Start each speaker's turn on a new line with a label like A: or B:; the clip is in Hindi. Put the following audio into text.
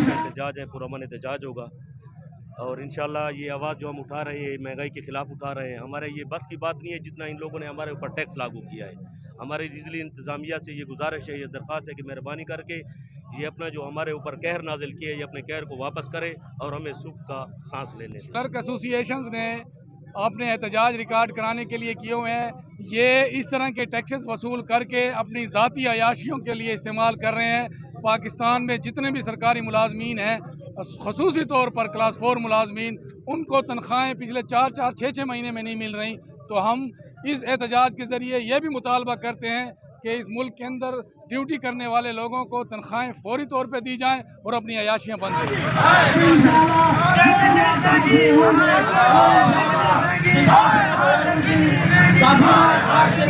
A: एहतजाज है, पुरअमन एहतजाज होगा और इंशाल्लाह ये आवाज़ जो हम उठा रहे हैं महंगाई के खिलाफ उठा रहे हैं, हमारे ये बस की बात नहीं है जितना इन लोगों ने हमारे ऊपर टैक्स लागू किया है। हमारे बिजली इंतज़ामिया से ये गुजारिश है, ये दरख्वास्त है कि मेहरबानी करके ये अपना जो हमारे ऊपर कहर नाजिल किया है ये अपने कहर को वापस करे और हमें सुख का सांस लेने दें।
B: क्लर्क एसोसिएशंस ने अपने एहतजाज रिकॉर्ड कराने के लिए किए हुए हैं। ये इस तरह के टैक्सेस वसूल करके अपनी ज़ाती अयाशियों के लिए इस्तेमाल कर रहे हैं। पाकिस्तान में जितने भी सरकारी मुलाजमीन हैं, ख़ुसूसी तौर पर क्लास 4 मुलाजमीन, उनको तनख्वाहें पिछले 4-4, 6-6 महीने में नहीं मिल रही। तो हम इस एहतजाज के ज़रिए ये भी मुतालबा करते हैं कि इस मुल्क के अंदर ड्यूटी करने वाले लोगों को तनख्वाहें फौरी तौर पे दी जाएं और अपनी अयाशियाँ बंद करें।